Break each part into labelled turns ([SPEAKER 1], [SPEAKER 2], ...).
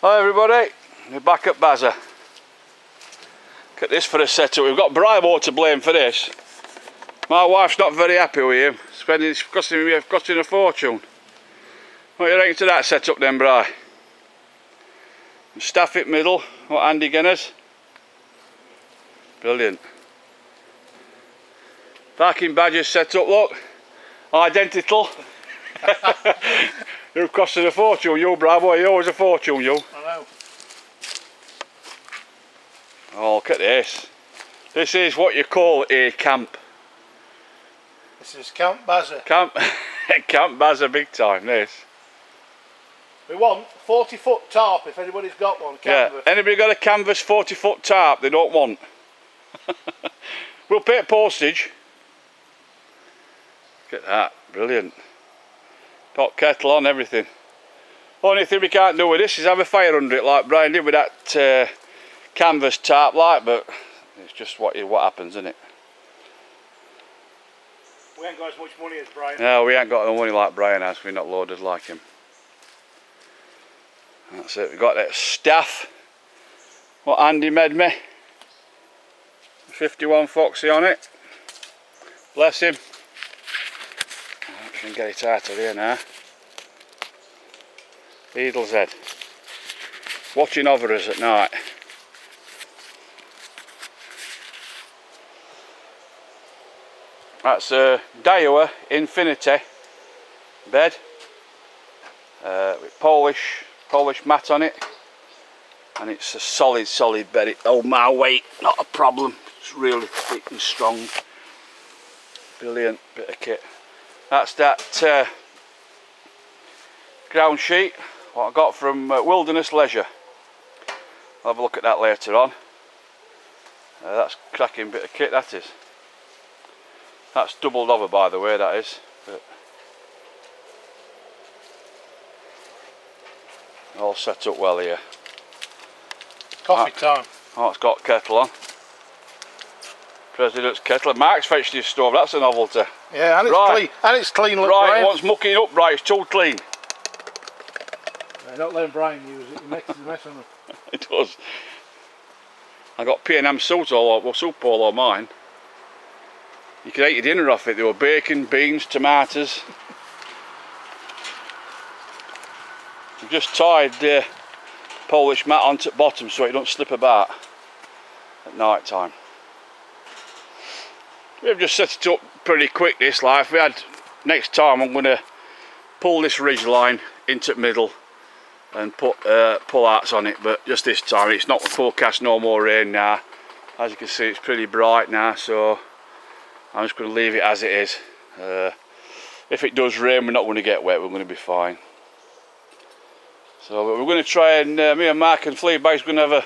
[SPEAKER 1] Hi everybody, we're back at Bazza. Look at this for a setup. We've got Brymo to blame for this. My wife's not very happy with him. It's costing a fortune. What do you reckon to that setup then, Bri? Staff it middle, what Andy Guinness. Brilliant. Parking badges set up, look. Identical. You're costing a fortune, you, Bravo. You're always a fortune, you.
[SPEAKER 2] I know.
[SPEAKER 1] Oh, look at this. This is what you call a camp.
[SPEAKER 2] This is Camp Bazza.
[SPEAKER 1] Camp Bazza big time, this.
[SPEAKER 2] We want 40-foot tarp if anybody's got one. Canvas.
[SPEAKER 1] Yeah, anybody got a canvas 40-foot tarp they don't want? We'll pay postage. Look at that, brilliant. Got kettle on, everything. Only thing we can't do with this is have a fire under it like Brian did with that canvas tarp light, but it's just what happens, isn't it?
[SPEAKER 2] We ain't got as much money as Brian.
[SPEAKER 1] No, we ain't got the money like Brian has, we're not loaded like him. That's it, we've got that staff, what Andy made me. 51 Foxy on it. Bless him. I can get it out of here now. Beadle's head. Watching over us at night. That's a Daiwa Infinity bed with Polish mat on it, and it's a solid bed. It held my weight, not a problem. It's really thick and strong. Brilliant bit of kit. That's that ground sheet what I got from Wilderness Leisure. I'll have a look at that later on. That's a cracking bit of kit, that is. That's doubled over, by the way, that is. But all set up well here.
[SPEAKER 2] Coffee time.
[SPEAKER 1] Oh, it's got kettle on. President's kettle. Mark's fetched his stove, that's a novelty.
[SPEAKER 2] Yeah, and it's clean. And it's clean, look,
[SPEAKER 1] right,
[SPEAKER 2] Brian.
[SPEAKER 1] Wants mucking up, right, it's too clean.
[SPEAKER 2] Don't let Brian use it, he makes a mess on it.
[SPEAKER 1] It does. I got P&M soup all over mine. You could eat your dinner off it. There were bacon, beans, tomatoes. I've just tied the Polish mat onto the bottom so it don't slip about at night time. We've just set it up pretty quick this life. We had next time I'm going to pull this ridge line into the middle and put pull outs on it, but just this time it's not forecast no more rain now. As you can see, it's pretty bright now, so I'm just going to leave it as it is. If it does rain, we're not going to get wet, we're going to be fine. So we're going to try and me and Mark and Fleabag's going to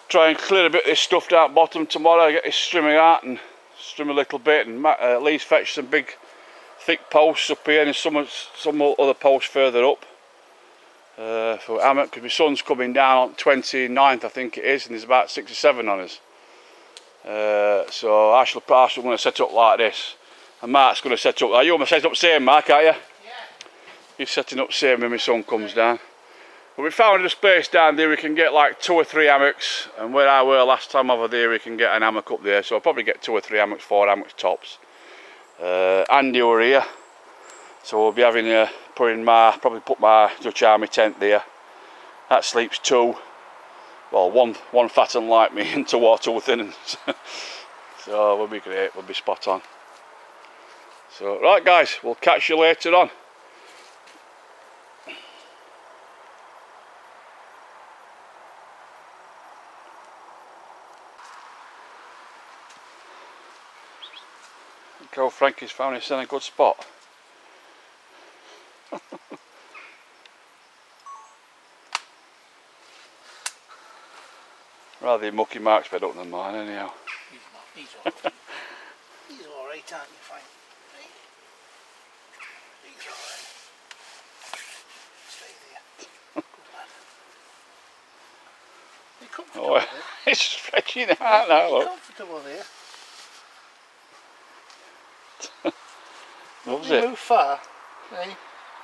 [SPEAKER 1] try and clear a bit of this stuff down bottom tomorrow, get this strimming out and strim a little bit, and at least fetch some big thick posts up here and some other posts further up for hammock, because my sun's coming down on 29th I think it is, and there's about 6 or 7 on us. So I shall going to set up like this, and Mark's going to set up. Are you going to set up same, Mark, are you? Yeah. He's setting up same when my sun comes down. But we found a space down there we can get like 2 or 3 hammocks, and where I were last time over there we can get an hammock up there, so I'll probably get 2 or 3 hammocks, 4 hammocks tops. Andy were here, so we'll be having probably put my Dutch Army tent there. That sleeps 2, well one fat and like me and 2 or 2 thin ones. So we'll be great, we'll be spot on. So right guys, we'll catch you later on. Look how Frankie's found us in a good spot. Rather your mucky Mark's bed up than mine anyhow.
[SPEAKER 2] He's alright. He's alright, aren't you, Frank? He's alright. Stay there. Good lad. You're comfortable there.
[SPEAKER 1] It's stretching out now, look.
[SPEAKER 2] You're comfortable there.
[SPEAKER 1] Loves
[SPEAKER 2] Don't
[SPEAKER 1] it.
[SPEAKER 2] move far, eh?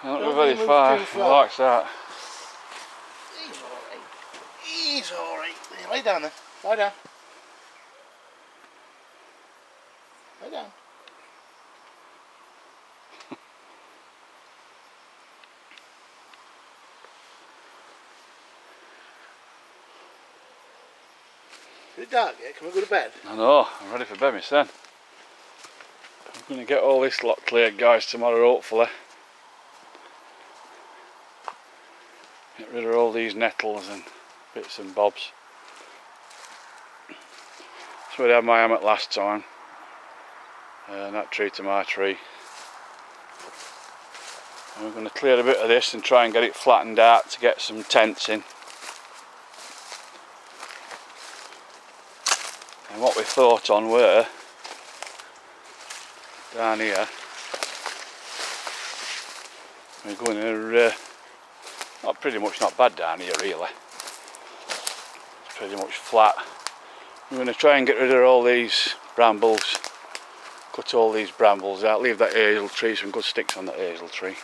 [SPEAKER 1] Not very far. He likes that.
[SPEAKER 2] He's alright. Lay down then. Lie down. Lie down. Is it dark yet? Can we go to bed?
[SPEAKER 1] I know, I'm ready for bed myself. I'm going to get all this lot cleared, guys, tomorrow, hopefully. Get rid of all these nettles and bits and bobs. That's where I had my hammock last time. That tree to my tree. And we're going to clear a bit of this and try and get it flattened out to get some tents in. And what we thought on were down here, we're going to not bad down here really. It's pretty much flat. We're going to try and get rid of all these brambles, cut all these brambles out, leave that hazel tree, some good sticks on that hazel tree.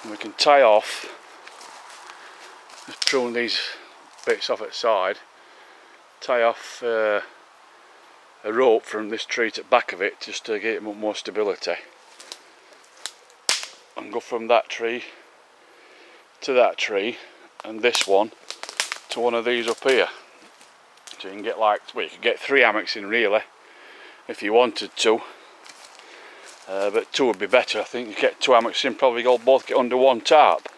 [SPEAKER 1] And we can tie off, just prune these bits off at the side, tie off a rope from this tree to the back of it just to get more stability, and go from that tree to that tree and this one to one of these up here. So you can get like, well, you could get 3 hammocks in really if you wanted to, but 2 would be better. I think you get 2 hammocks in, probably both get under one tarp.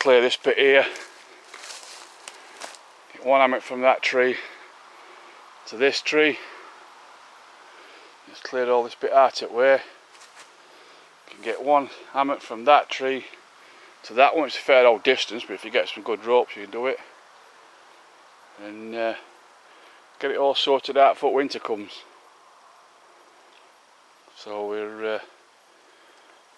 [SPEAKER 1] Clear this bit here, get 1 hammock from that tree to this tree. Just cleared all this bit out of the way. You can get 1 hammock from that tree to that one. It's a fair old distance, but if you get some good ropes you can do it. And get it all sorted out before winter comes. So we're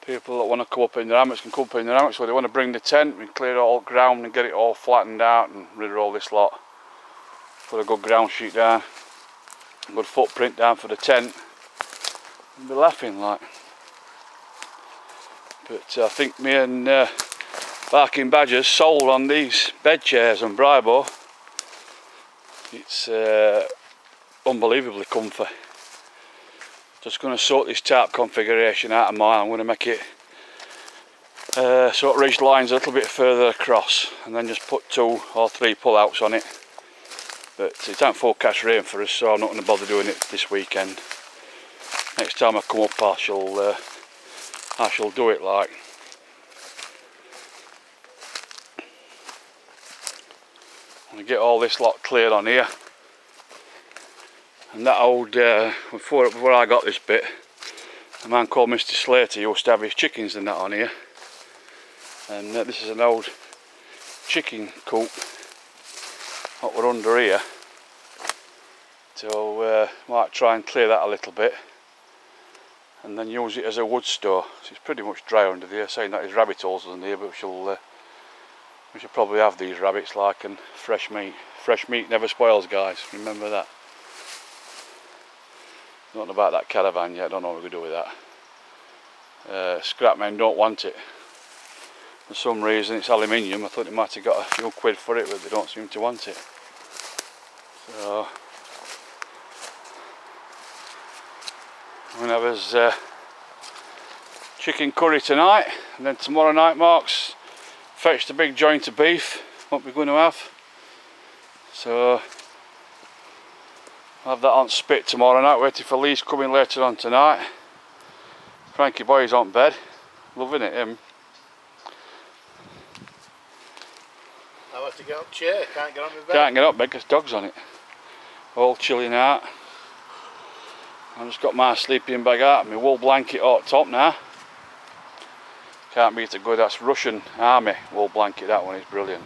[SPEAKER 1] people that want to come up in their hammocks can come up in their hammocks, so they want to bring the tent, we can clear all ground and get it all flattened out and rid of all this lot. Put a good ground sheet down, a good footprint down for the tent, and be laughing like. But I think me and Barking Badger's sold on these bed chairs and Bribo. It's unbelievably comfy. Just going to sort this tarp configuration out of mine. I'm going to make it sort of ridge lines a little bit further across, and then just put 2 or 3 pull-outs on it. But it don't forecast rain for us, so I'm not going to bother doing it this weekend. Next time I come up, I shall do it like. I'm going to get all this lot cleared on here. And that old, before I got this bit, a man called Mr. Slater used to have his chickens and that on here. And this is an old chicken coop what we're under here. So might try and clear that a little bit and then use it as a wood store. So it's pretty much dry under there, saying that there's rabbit holes under here, but we shall probably have these rabbits like, and fresh meat. Fresh meat never spoils, guys, remember that. Not about that caravan yet, I don't know what we're going to do with that. Scrap men don't want it. For some reason it's aluminium. I thought they might have got a few quid for it, but they don't seem to want it. So I'm going to have us chicken curry tonight, and then tomorrow night Mark's fetched a big joint of beef, what we're going to have. So I'll have that on spit tomorrow night, waiting for Lee's coming later on tonight. Frankie boy's on bed, loving it, him.
[SPEAKER 2] I have to get up chair, can't get on my bed.
[SPEAKER 1] Can't get up bed because dog's on it. All chilling out. I've just got my sleeping bag out, my wool blanket out top now. Can't beat it good, that's Russian Army wool blanket, that one is brilliant.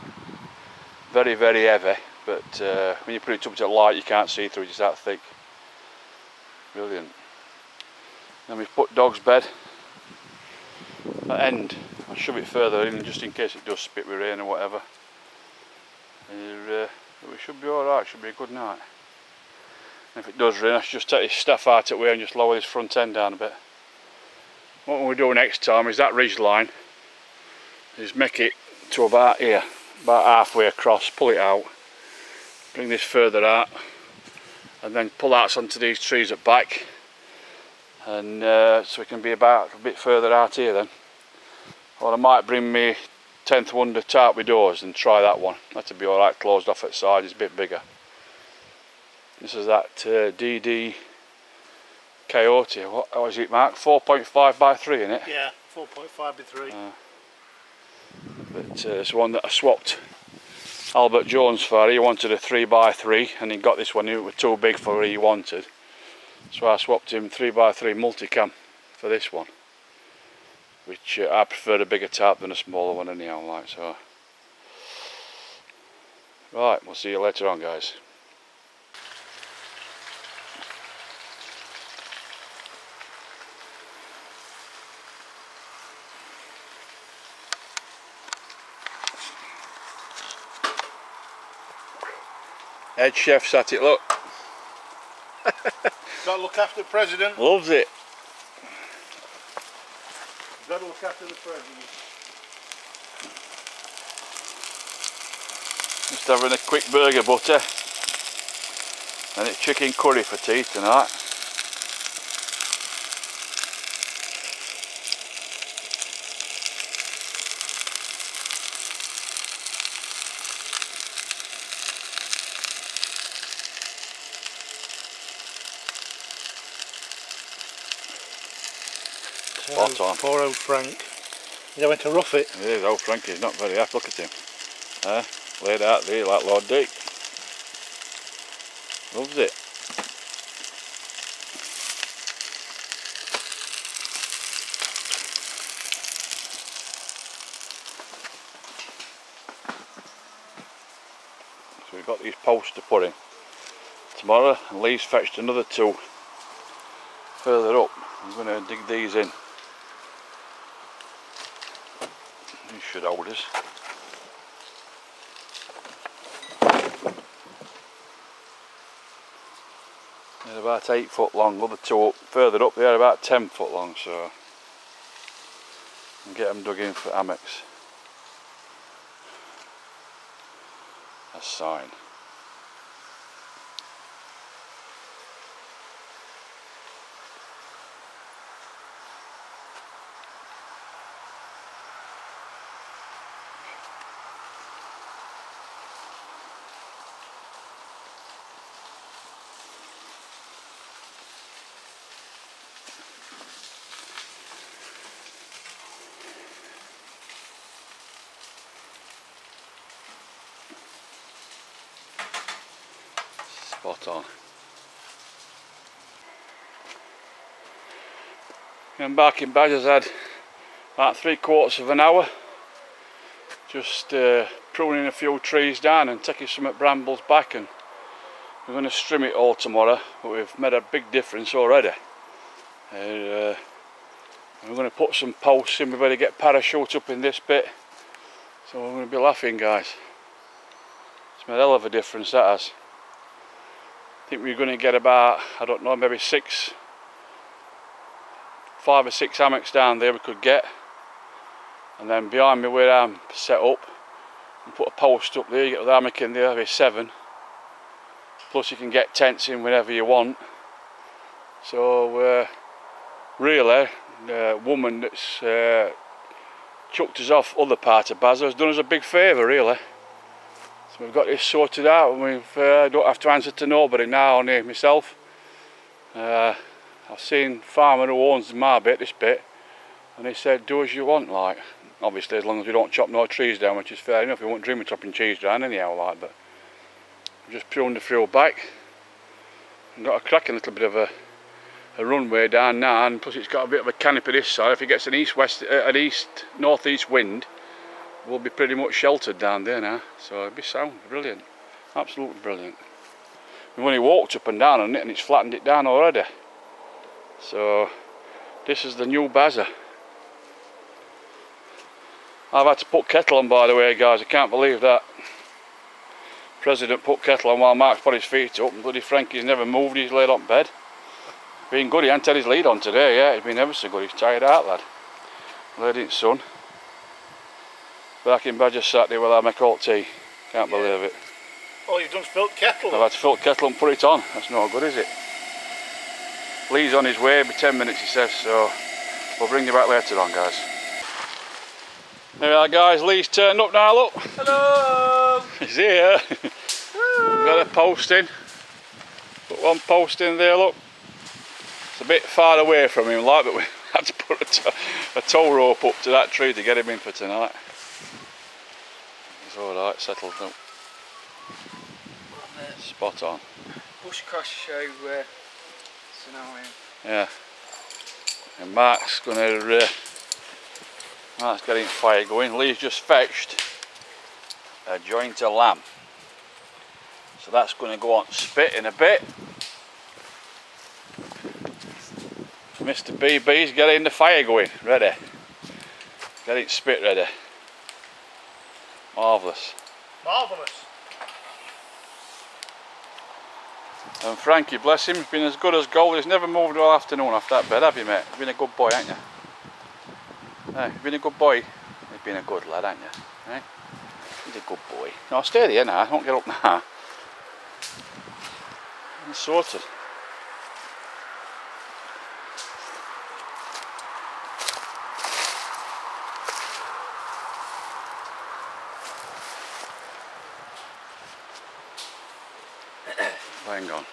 [SPEAKER 1] Very, very heavy. But when you put it up to the light you can't see through it, it's that thick. Brilliant. Then we've put dog's bed at end. I'll shove it further in just in case it does spit with rain or whatever. We should be alright, should be a good night. And if it does rain, I should just take this stuff out of the way and just lower this front end down a bit. what we'll do next time is that ridge line is make it to about here, about halfway across, pull it out, bring this further out, and then pull out onto these trees at back, and so we can be about a bit further out here then. Or I might bring me 10th wonder tarp with doors and try that one. That'll be alright, closed off at the side, it's a bit bigger. This is that DD Coyote. What was it, Mark? 4.5 by 3 in it?
[SPEAKER 2] Yeah, 4.5 by 3.
[SPEAKER 1] But it's one that I swapped Albert Jones for. He wanted a 3 by 3 and he got this one. It was too big for what he wanted. So I swapped him 3 by 3 multicam for this one. Which I prefer a bigger tarp than a smaller one anyhow, like so. Right, we'll see you later on, guys. Head chef's at it, look.
[SPEAKER 2] Got to look after the president.
[SPEAKER 1] Loves it.
[SPEAKER 2] Got to look after the president.
[SPEAKER 1] Just having a quick burger butter. And it's chicken curry for tea tonight. Spot on.
[SPEAKER 2] Poor old Frank. He went to rough it.
[SPEAKER 1] It is, old Frankie's not very happy, look at him. Laid out there like Lord Dick. Loves it. So we've got these posts to put in. Tomorrow, and Lee's fetched another 2 further up. I'm going to dig these in. These should hold us. They're about 8 foot long, other 2 up, further up they're about 10 foot long, so I'll get them dug in for hammocks. A sign. Spot on. I'm back in Bazza's had about 3/4 of an hour just pruning a few trees down and taking some at brambles back, and we're going to trim it all tomorrow, but we've made a big difference already. We're going to put some posts in. We better get parachute up in this bit, so we're going to be laughing, guys. It's made a hell of a difference, that has. I think we're going to get about, I don't know, maybe 5 or 6 hammocks down there we could get, and then behind me where I'm set up, and put a post up there. You get the hammock in there, there's 7, plus you can get tents in whenever you want. So really the woman that's chucked us off other part of Bazza has done us a big favour, really. So we've got this sorted out, and we've don't have to answer to nobody now, only myself. I've seen farmer who owns my bit, this bit, and he said do as you want, like. Obviously as long as we don't chop no trees down, which is fair enough. We won't dream of chopping trees down anyhow, like. But we've just pruned the field back and got a cracking little bit of a runway down now, and plus it's got a bit of a canopy this side. If it gets an northeast wind, we'll be pretty much sheltered down there now, so it'll be sound, brilliant, absolutely brilliant. We've only walked up and down on it and it's flattened it down already. So this is the new Bazza. I've had to put kettle on, by the way, guys. I can't believe that. President put kettle on while Mark's put his feet up, and bloody Frankie's never moved. He's laid on bed. Been good, he hasn't had his lead on today, yeah, he's been ever so good, he's tired out, lad. Laid in sun. Back in Bazza Saturday while I make hot tea. Can't believe it.
[SPEAKER 2] Oh, you've done spilt kettle?
[SPEAKER 1] I've had to fill the kettle and put it on. That's not good, is it? Lee's on his way, be 10 minutes he says, so we'll bring you back later on, guys. There we are, guys, Lee's turned up now, look.
[SPEAKER 2] Hello!
[SPEAKER 1] He's here. Got a post in. Put one post in there, look. It's a bit far away from him, like, but we had to put a tow rope up to that tree to get him in for tonight. He's alright, settled up. Spot on.
[SPEAKER 3] Bush crash show scenario.
[SPEAKER 1] Yeah. And Mark's getting fire going. Lee's just fetched a joint of lamb. So that's going to go on spit in a bit. Mr. BB's getting the fire going, ready. Getting spit ready. Marvellous.
[SPEAKER 2] Marvellous.
[SPEAKER 1] And Frankie, bless him, has been as good as gold. He's never moved all afternoon off that bed, have you, mate? You've been a good boy, haven't you? Hey, you've been a good boy. You've been a good lad, haven't you? Hey? He's a good boy. No, stay there now, I won't get up now. It's sorted. Hang on.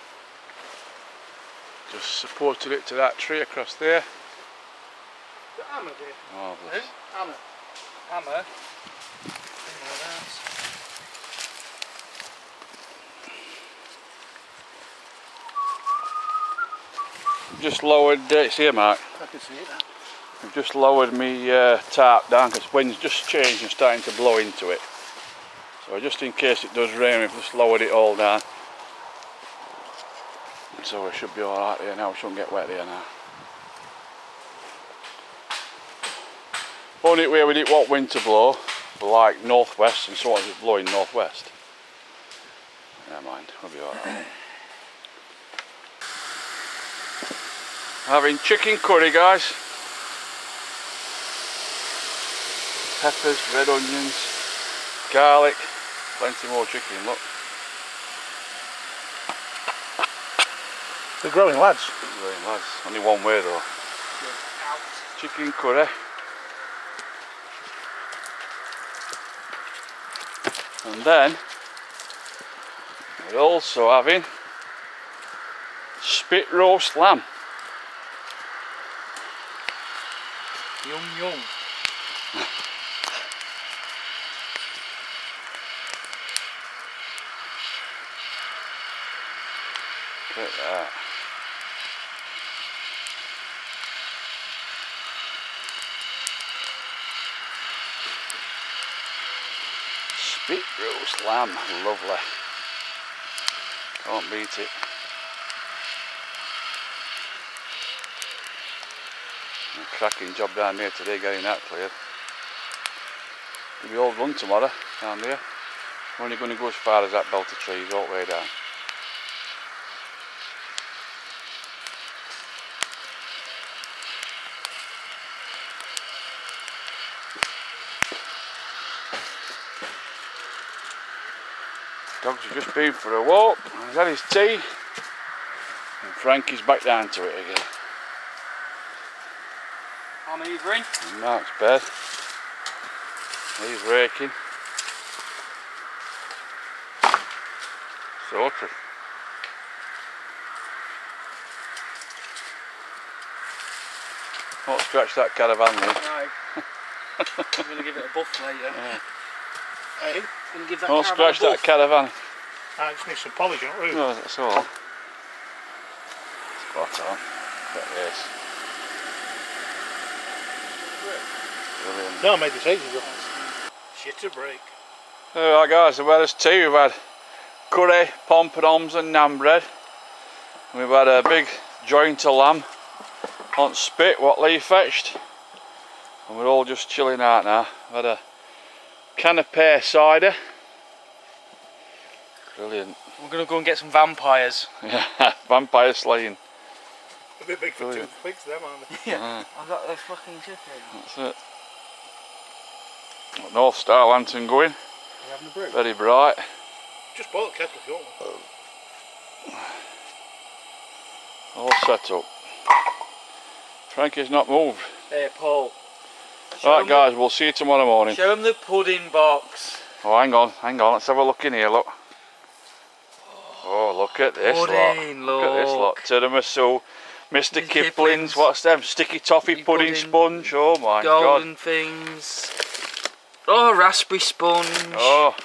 [SPEAKER 1] Just supported it to that tree across there.
[SPEAKER 2] The hammer, dear.
[SPEAKER 1] Marvellous.
[SPEAKER 2] Hammer.
[SPEAKER 3] Hammer.
[SPEAKER 1] Just lowered, it's here, Mark.
[SPEAKER 2] I can see it now.
[SPEAKER 1] I've just lowered my tarp down because wind's just changed and starting to blow into it. So just in case it does rain, we've just lowered it all down. So we should be alright here now, we shouldn't get wet here now. Only way we didn't want wind to blow, like northwest, and so on, it's blowing northwest. Never mind, we'll be alright. Having chicken curry, guys. Peppers, red onions, garlic, plenty more chicken, look.
[SPEAKER 2] They're growing lads.
[SPEAKER 1] Growing lads, only one way though. Chicken curry. And then we're also having spit roast lamb.
[SPEAKER 3] Yum yum.
[SPEAKER 1] Look at that. Spit roast lamb, lovely. Can't beat it. A cracking job down here today getting that cleared. We'll be all run tomorrow down there. We're only going to go as far as that belt of trees all the way down. Dogs have just been for a walk, he's had his tea, and Frankie's back down to it again.
[SPEAKER 3] I'm hoovering.
[SPEAKER 1] And Mark's bed, he's raking. Sorted. Don't scratch that caravan, Lee.
[SPEAKER 3] No. I'm going to give it a buff later.
[SPEAKER 1] Yeah.
[SPEAKER 2] Hey?
[SPEAKER 3] Gonna give that
[SPEAKER 1] Don't
[SPEAKER 3] caravan
[SPEAKER 1] scratch
[SPEAKER 3] a buff.
[SPEAKER 1] that caravan.
[SPEAKER 2] I just need some polish on the roof.
[SPEAKER 1] No, that's all. Spot on. Look at this. Brilliant.
[SPEAKER 2] No, I made this ages ago. Shit a break.
[SPEAKER 1] Alright guys, we've had us tea, we've had curry, pompadons and naan bread. We've had a big joint of lamb on spit, what Lee fetched. And we're all just chilling out now. We've had a can of pear cider. Brilliant.
[SPEAKER 3] We're going to go and get some vampires.
[SPEAKER 1] Yeah, vampire slaying.
[SPEAKER 2] A bit big for toothpicks, them, aren't they?
[SPEAKER 3] Yeah. I've got a fucking chicken.
[SPEAKER 1] That's it. North Star lantern going.
[SPEAKER 3] Are you having a brew?
[SPEAKER 1] Very bright.
[SPEAKER 2] Just boil the kettle if you want one.
[SPEAKER 1] All set up. Frankie's not moved.
[SPEAKER 3] Hey, Paul.
[SPEAKER 1] Right guys, we'll see you tomorrow morning.
[SPEAKER 3] Show him the pudding box.
[SPEAKER 1] Oh, hang on, let's have a look in here, look. Oh, look at this
[SPEAKER 3] Pudding,
[SPEAKER 1] lot. Look at this lot. Tiramisu, Mr. Kipling's, what's them? Sticky toffee pudding sponge, oh my god.
[SPEAKER 3] Golden things. Oh, raspberry sponge.
[SPEAKER 1] Oh,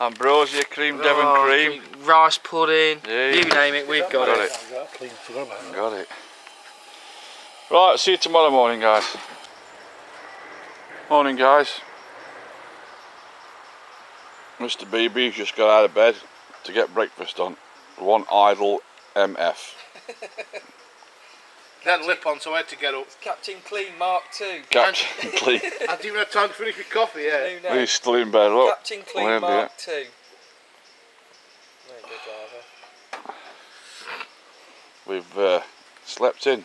[SPEAKER 1] ambrosia cream, Devon cream.
[SPEAKER 3] Rice pudding.
[SPEAKER 1] Yeah.
[SPEAKER 3] You name it, we've got it.
[SPEAKER 1] Got it. Right, see you tomorrow morning, guys. Morning, guys. Mr. BB's just got out of bed to get breakfast on. One idle MF.
[SPEAKER 2] They had a lip on, so I had to get up.
[SPEAKER 3] It's Captain Clean Mark II.
[SPEAKER 1] Captain Clean.
[SPEAKER 2] I didn't even have time to finish my coffee yet.
[SPEAKER 3] No, no.
[SPEAKER 1] He's still in bed, look.
[SPEAKER 3] Captain Clean Mark II. Very good driver.
[SPEAKER 1] We've slept in.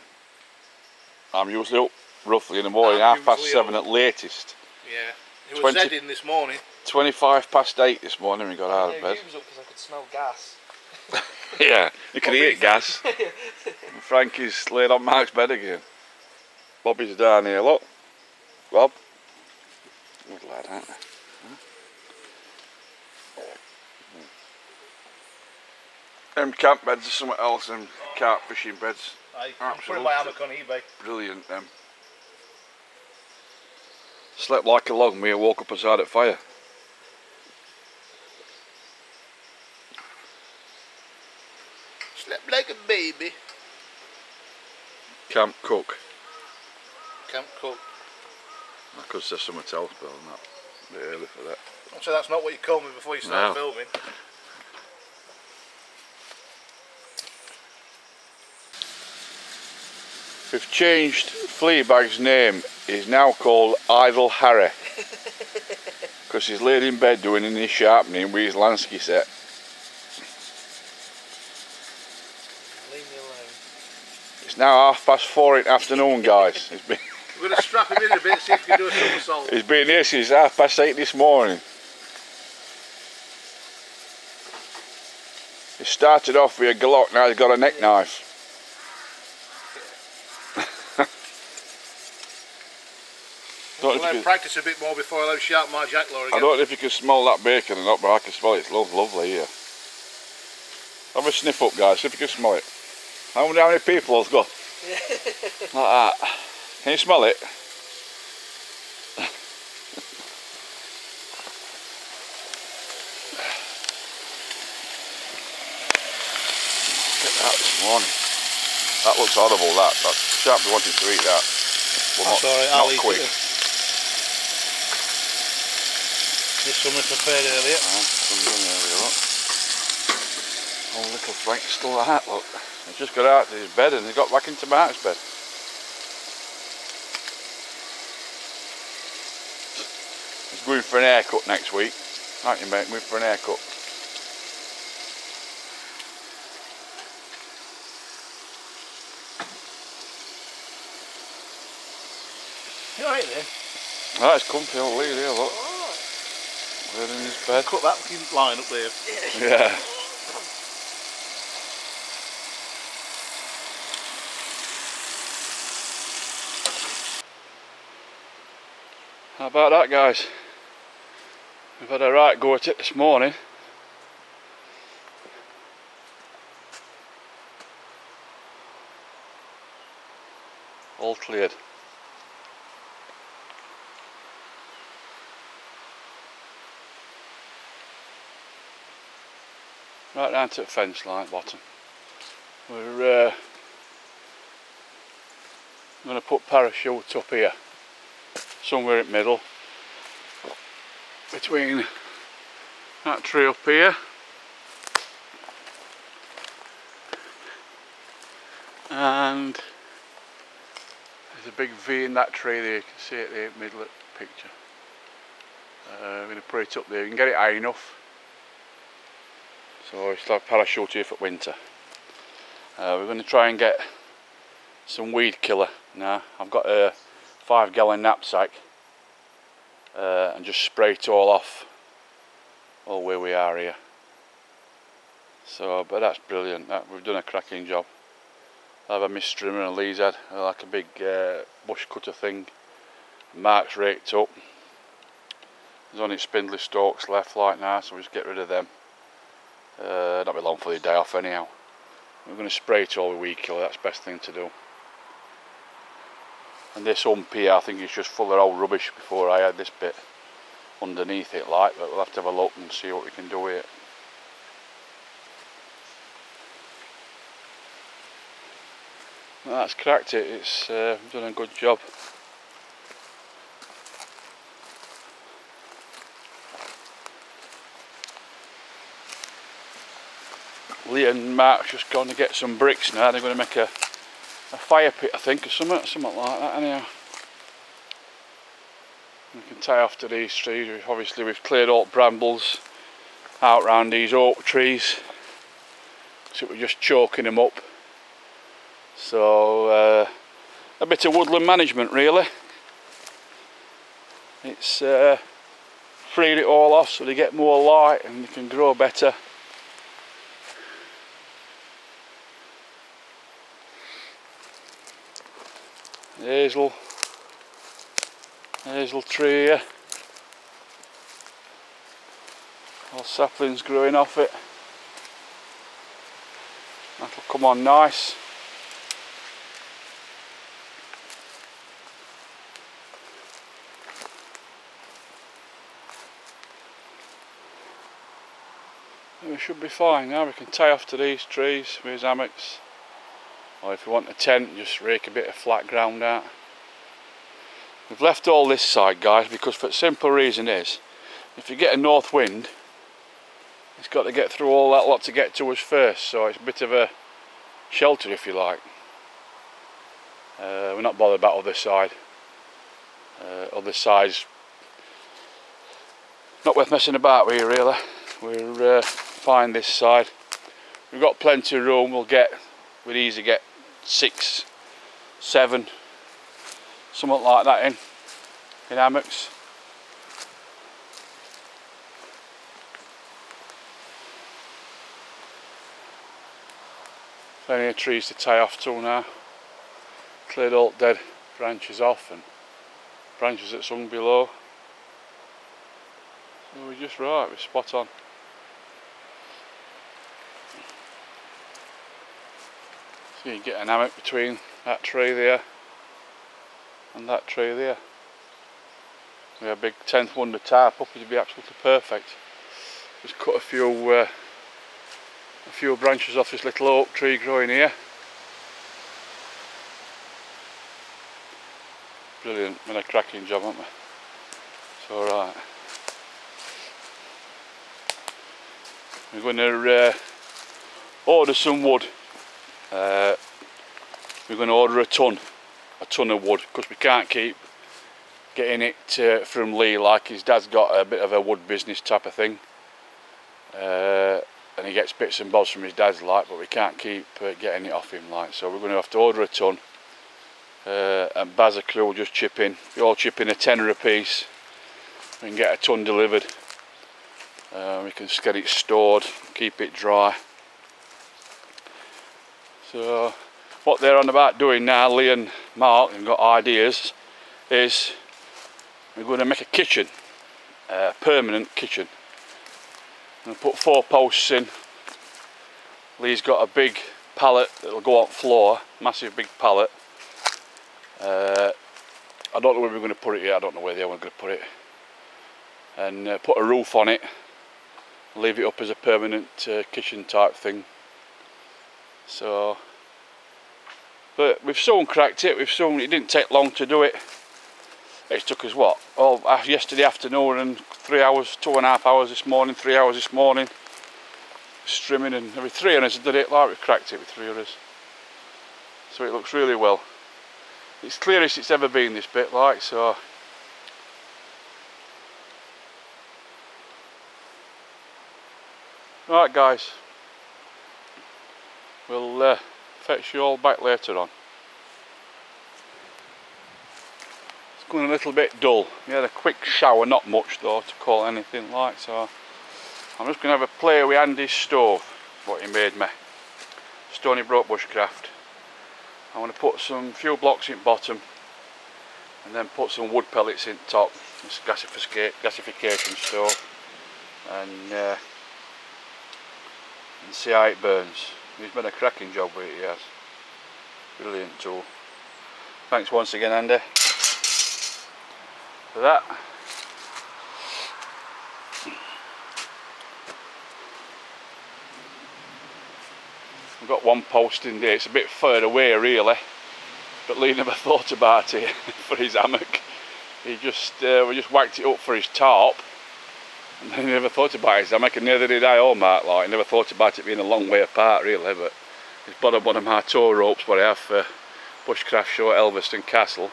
[SPEAKER 1] I'm usually up roughly in the morning, 7:30 at latest.
[SPEAKER 2] Yeah. It was said in this morning.
[SPEAKER 1] 8:25 this morning we got out of bed.
[SPEAKER 3] You was up because I could smell gas.
[SPEAKER 1] Yeah, you can hear gas. Frankie's laid on Mark's bed again. Bobby's down here, look. Bob. Good lad, aren't they? Them camp beds are something else, them carp fishing beds.
[SPEAKER 2] I'm putting my hammock on eBay.
[SPEAKER 1] Brilliant, them. Slept like a log, me, I woke up beside a fire.
[SPEAKER 2] Slept like a baby.
[SPEAKER 1] Camp cook.
[SPEAKER 2] Camp cook.
[SPEAKER 1] I could say something else, but I'm not a bit early for that.
[SPEAKER 2] So that's not what you call me before you start filming.
[SPEAKER 1] We've changed Fleabag's name. He's now called Idle Harry. Because he's laid in bed doing his sharpening with his Lansky set.
[SPEAKER 3] Leave me alone.
[SPEAKER 1] It's now 4:30 in the afternoon, guys.
[SPEAKER 2] We're going to strap him in a bit, see if he can do a somersault.
[SPEAKER 1] He's been here since 8:30 this morning. He started off with a Glock, now he's got a neck knife.
[SPEAKER 2] I'm going to practice a bit more before I sharpen my jack law again.
[SPEAKER 1] I don't know if you can smell that bacon or not, but I can smell it. It's lovely here. Have a sniff up, guys, see if you can smell it. How many people have got? Like that. Can you smell it? Look at that this morning. That looks horrible, that. Sharply wanted to eat that. Well, not quick.
[SPEAKER 2] This one was prepared earlier.
[SPEAKER 1] Oh, little Frank's still at that, look. He's just got out of his bed and he got back into Mark's bed. He's going for an haircut next week. Aren't you, mate? Going for an haircut.
[SPEAKER 2] You alright there?
[SPEAKER 1] That's comfy, old lady here, look. Laying in his bed.
[SPEAKER 2] Cut that line up there.
[SPEAKER 1] Yeah. How about that, guys? We've had a right go at it this morning. All cleared. Right down to the fence line bottom. We're going to put parachutes up here, somewhere in the middle, between that tree up here and there's a big V in that tree there. You can see it there in the middle of the picture. We're going to put it up there. You can get it high enough. So it's like parachute here for winter. We're going to try and get some weed killer. Now I've got a 5-gallon knapsack and just spray it all off all where we are here. So, but that's brilliant. We've done a cracking job. I have a mist trimmer and Lee's had like a big bush cutter thing. Mark's raked up. There's only spindly stalks left like now, so we'll just get rid of them. Not be long for the day off anyhow. We're going to spray it all with weed killer. That's the best thing to do. And this hump here, I think it's just full of old rubbish before I had this bit underneath it like, but we'll have to have a look and see what we can do with it. Well, that's cracked it. It's done a good job. Lee and Mark's just going to get some bricks now. They're going to make a fire pit, I think, or something like that anyhow. We can tie off to these trees. Obviously we've cleared all brambles out round these oak trees, so we're just choking them up. So a bit of woodland management really. It's freed it all off so they get more light and they can grow better. Hazel tree here. All saplings growing off it. That'll come on nice. And we should be fine now. We can tie off to these trees with hammocks. Or if you want a tent, just rake a bit of flat ground out. We've left all this side, guys, because for the simple reason is, if you get a north wind, it's got to get through all that lot to get to us first, so it's a bit of a shelter if you like. We're not bothered about other side. Other side's not worth messing about with really. We're fine this side. We've got plenty of room. We'd easily get 6, 7, something like that in hammocks. Plenty of trees to tie off to now. Cleared all dead branches off and branches that's hung below. So we're just right, we're spot on. So you get an hammock between that tree there and that tree there. We have a big 10th wonder tarp up, it'd be absolutely perfect. Just cut a few branches off this little oak tree growing here. Brilliant, been a cracking job, haven't we? It's alright. We're going to order some wood. We're going to order a ton of wood, because we can't keep getting it from Lee. Like his dad's got a bit of a wood business type of thing, and he gets bits and bobs from his dad's like, but we can't keep getting it off him like. So we're going to have to order a ton, and Bazza crew will just chip in. We all chip in a tenner a piece. We can get a ton delivered. We can get it stored, keep it dry. So what they're on about doing now, Lee and Mark, have got ideas, is we're going to make a kitchen, a permanent kitchen. I'm going to put 4 posts in. Lee's got a big pallet that'll go on floor, massive big pallet. I don't know where we're going to put it yet, I don't know where they are going to put it. And put a roof on it, leave it up as a permanent kitchen type thing. So, but we've soon cracked it. It didn't take long to do it. It took us what? Oh, yesterday afternoon and 3 hours, 2.5 hours this morning, 3 hours this morning. Strimming, and every 3 of us did it like we cracked it with 3 of us. So it looks really well. It's clearest it's ever been, this bit, like, so. Right guys, we'll fetch you all back later on. It's going a little bit dull. We had a quick shower, not much though to call anything like, so I'm just going to have a play with Andy's stove, what he made me. Stony Brook bushcraft. I want to put some fuel blocks in bottom and then put some wood pellets in top. It's gasification stove, and see how it burns. He's done a cracking job with it, he has. Brilliant tool. Thanks once again, Andy, for that. I've got one post in there, it's a bit further away really, but Lee never thought about it for his hammock. He just, we just whacked it up for his tarp, and then he never thought about his hammock, and neither did I or Mark. Like, never thought about it being a long way apart really, but he's bottom one of my tow ropes what I have for bushcraft show at Elveston Castle,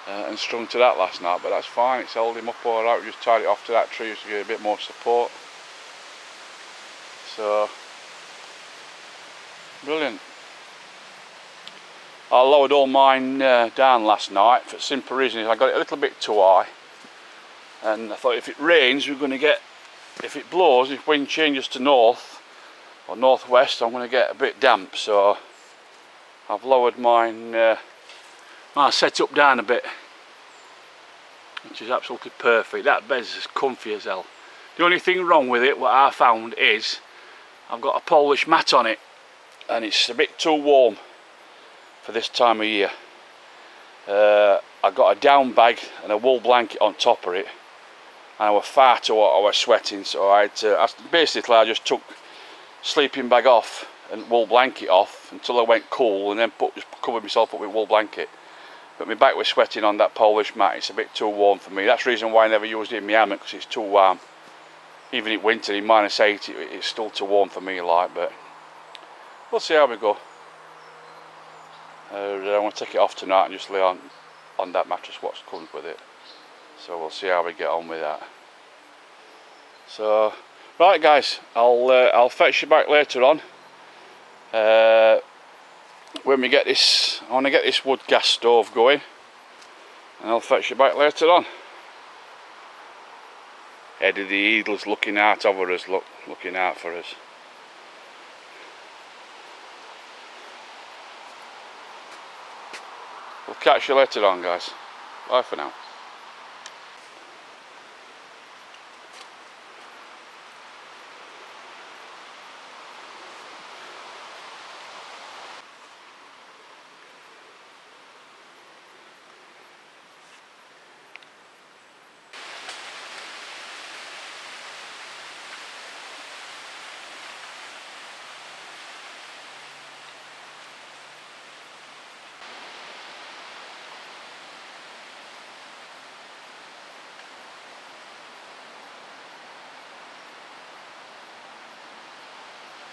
[SPEAKER 1] and strung to that last night, but that's fine, it's held him up alright. We just tied it off to that tree just to get a bit more support. So brilliant. I lowered all mine down last night for the simple reason is I got it a little bit too high, and I thought if it rains we're going to get, if it blows, if wind changes to north or northwest, I'm going to get a bit damp, so I've lowered mine, my setup down a bit, which is absolutely perfect. That bed's as comfy as hell. The only thing wrong with it, what I found, is I've got a Polish mat on it and it's a bit too warm for this time of year. I got a down bag and a wool blanket on top of it, and I was far too hot, I was sweating, so I had to, basically I just took sleeping bag off and wool blanket off until I went cool, and then just covered myself up with wool blanket. But my back was sweating on that Polish mat, it's a bit too warm for me. That's the reason why I never used it in my hammock, because it's too warm. Even in winter, in -80, it's still too warm for me, like, but we'll see how we go. I want to take it off tonight and just lay on that mattress what comes with it. So we'll see how we get on with that. So, right guys, I'll fetch you back later on. When we get this, I want to get this wood gas stove going, and I'll fetch you back later on. Eddie the Eagle's looking out over us, looking out for us. We'll catch you later on, guys. Bye for now.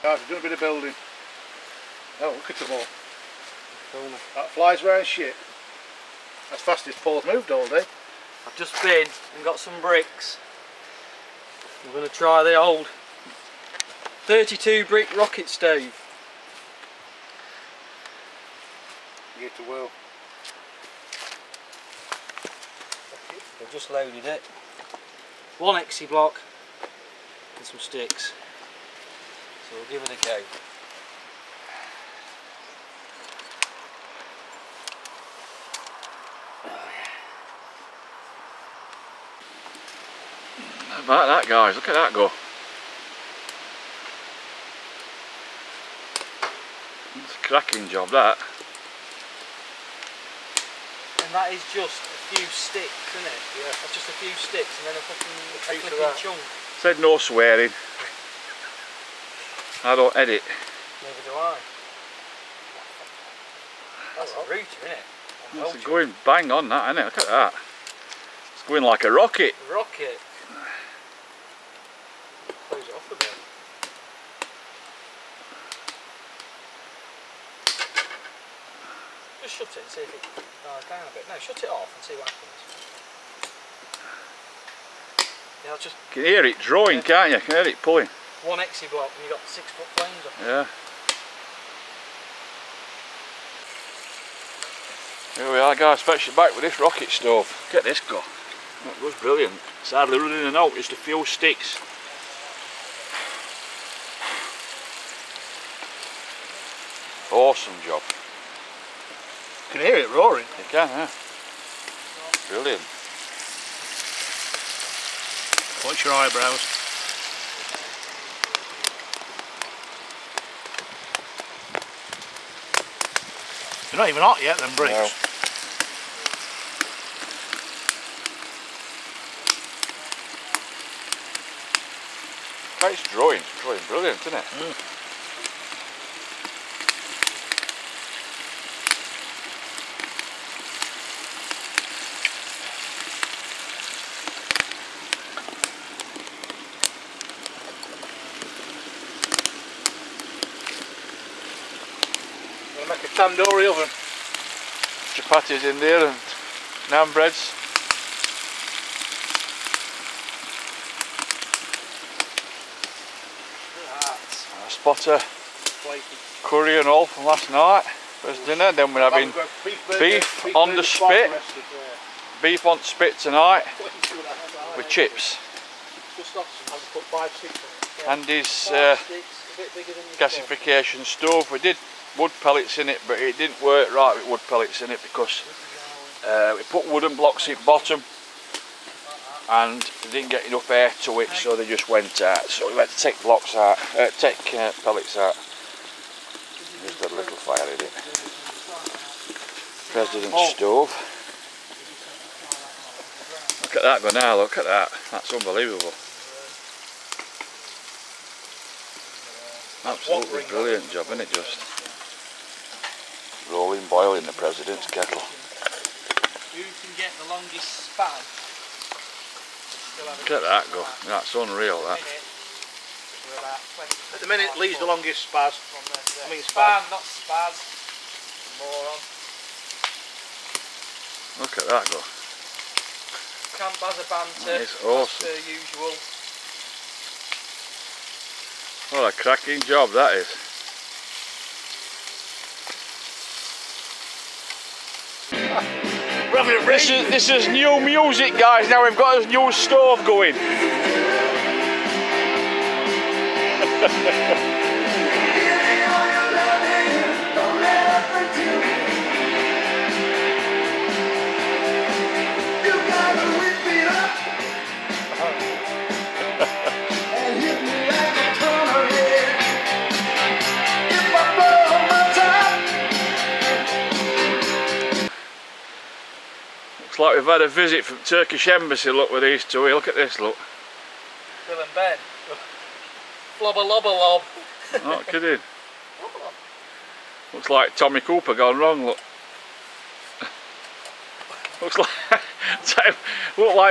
[SPEAKER 2] Guys, we're doing a bit of building. Oh, look at them all. That flies around shit. That's fast as Paul's moved all day.
[SPEAKER 3] I've just been and got some bricks. I'm going to try the old 32 brick rocket stove.
[SPEAKER 2] Get to well.
[SPEAKER 3] I've just loaded it. One exi block and some sticks. So we'll give it a go.
[SPEAKER 1] How about that, guys? Look at that go. It's a cracking job, that.
[SPEAKER 3] And that is just a few sticks, isn't it? Yeah. That's just a few sticks and then a fucking chunk.
[SPEAKER 1] Said no swearing. I don't edit.
[SPEAKER 3] Neither do I. That's a router, isn't it?
[SPEAKER 1] It's going bang on that, isn't it? Look at that. It's going like a rocket.
[SPEAKER 3] Rocket. Close it off a bit. Just shut it and see if it dies down a bit. No, shut it off and see what happens. Yeah, I'll just...
[SPEAKER 1] You can hear it drawing, can't you? You can hear it pulling.
[SPEAKER 3] One exi block and you've got 6 foot flames on it.
[SPEAKER 1] Yeah. Here we are guys, fetch it back with this rocket stove. Get this go. That goes brilliant. It's hardly running in out, just a few sticks. Awesome job.
[SPEAKER 2] You can hear it roaring.
[SPEAKER 1] You can, yeah. Brilliant.
[SPEAKER 2] Watch your eyebrows. They're not even hot yet, them bricks.
[SPEAKER 1] No. It's drawing brilliant, isn't it?
[SPEAKER 2] Mm. Gonna make a tandoori oven.
[SPEAKER 1] Chapatis in there and naan breads. A spotter curry and all from last night as dinner. Then we're having beef on the spit. Beef on the spit tonight with chips. And his gasification stove. We did wood pellets in it, but it didn't work right with wood pellets in it because we put wooden blocks at the bottom and they didn't get enough air to it, so they just went out. So we had to take blocks out, pellets out. Just a little fire in it. President's stove. Look at that go now, look at that. That's unbelievable. Absolutely brilliant job, isn't it just? Rolling boil in the President's kettle.
[SPEAKER 3] Who can get the longest span?
[SPEAKER 1] Look at that go, that's unreal that.
[SPEAKER 2] At the minute, Lee's the longest spaz. I mean
[SPEAKER 3] span, not spaz. Moron.
[SPEAKER 1] Look at that go.
[SPEAKER 3] Cant Bazza banter.
[SPEAKER 1] It's awesome.
[SPEAKER 3] As per usual.
[SPEAKER 1] What a cracking job that is. This is new music guys, now we've got this new stove going. Looks like we've had a visit from Turkish Embassy, look with these two here, look at this, look.
[SPEAKER 3] Bill and Ben. Flobber lobber lob.
[SPEAKER 1] Not kidding. Looks like Tommy Cooper gone wrong, look. Looks like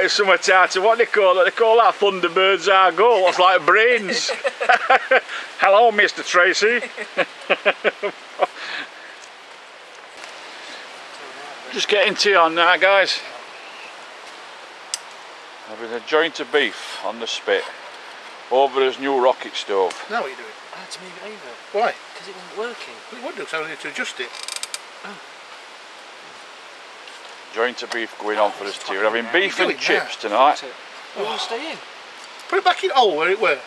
[SPEAKER 1] some tartar, what do they call it? They call that Thunderbirds our goal, looks like brains. Hello Mr. Tracy. Just getting tea on now guys. Having a joint of beef on the spit over his new rocket stove.
[SPEAKER 2] Now what are you doing?
[SPEAKER 3] I had to move it over.
[SPEAKER 2] Why?
[SPEAKER 3] Because it wasn't working.
[SPEAKER 2] Well, it would do, so I need to adjust it.
[SPEAKER 3] Oh.
[SPEAKER 1] Joint of beef going on for us tea. We're having beef and chips tonight.
[SPEAKER 3] You want to stay in?
[SPEAKER 2] Put it back in hole where it were.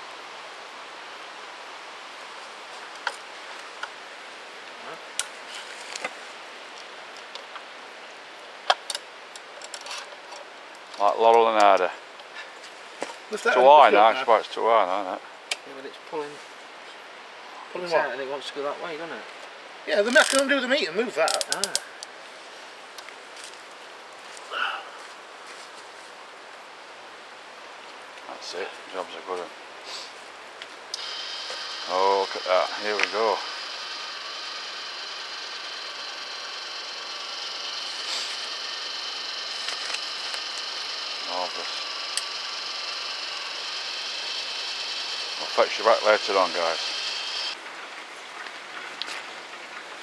[SPEAKER 1] Like Laurel and Harder.
[SPEAKER 2] Lift that
[SPEAKER 1] Too high now, it's too high now, that.
[SPEAKER 3] Yeah, but it's pulling
[SPEAKER 2] Pulling
[SPEAKER 3] out
[SPEAKER 2] what?
[SPEAKER 3] and it wants to go that way, doesn't it?
[SPEAKER 2] Yeah, then I can undo the meat and move that.
[SPEAKER 3] Ah.
[SPEAKER 1] That's it, job's a good one. Oh, look at that, here we go. Marvellous. I'll fetch you back later on guys.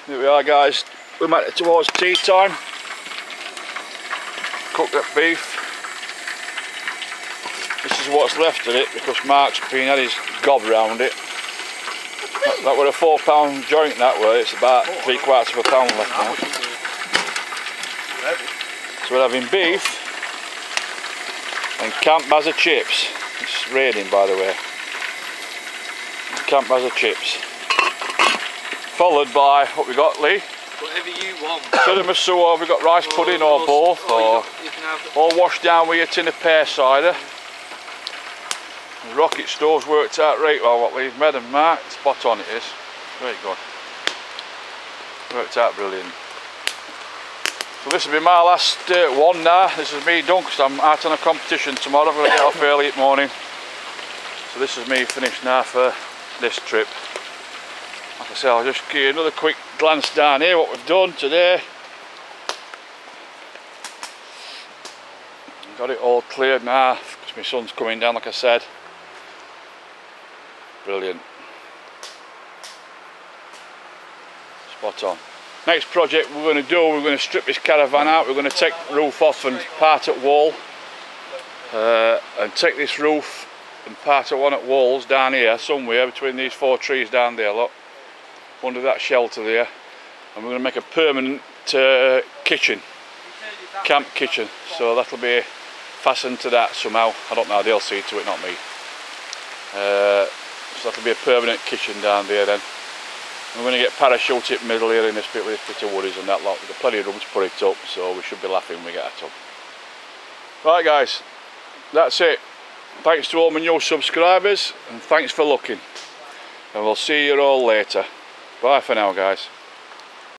[SPEAKER 1] Here we are guys, we're making it towards tea time. Cooked that beef. This is what's left of it because Mark's been had his gob round it. That were a £4 joint that way, it's about £3/4 left now. So we're having beef and Camp Bazza chips. It's raining, by the way. Camp Bazza chips. Followed by what we got, Lee?
[SPEAKER 3] Whatever you want.
[SPEAKER 1] Tiramisu, or we got rice pudding, or both, or
[SPEAKER 3] you can have
[SPEAKER 1] all washed down with a tin of pear cider. The rocket stove's worked out right well, what we've made and marked. Spot on it is. Very good. Worked out brilliant. So this will be my last one now. This is me done because I'm out on a competition tomorrow. I'm going to get off early in the morning. So this is me finished now for this trip. Like I say, I'll just give you another quick glance down here what we've done today. Got it all cleared now because my sun's coming down, like I said. Brilliant. Spot on. Next project we're going to do, we're going to strip this caravan out. We're going to take the roof off and part at wall, and take this roof and part at one at walls down here somewhere between these 4 trees down there, look, under that shelter there, and we're going to make a permanent kitchen, camp kitchen. So that'll be fastened to that somehow. I don't know, they'll see to it, not me. So that'll be a permanent kitchen down there then. We're going to get parachute it middle here in this bit with this bit of woodies and that lot. We've got plenty of room to put it up, so we should be laughing when we get it up. Right guys, that's it. Thanks to all my new subscribers and thanks for looking. And we'll see you all later. Bye for now guys.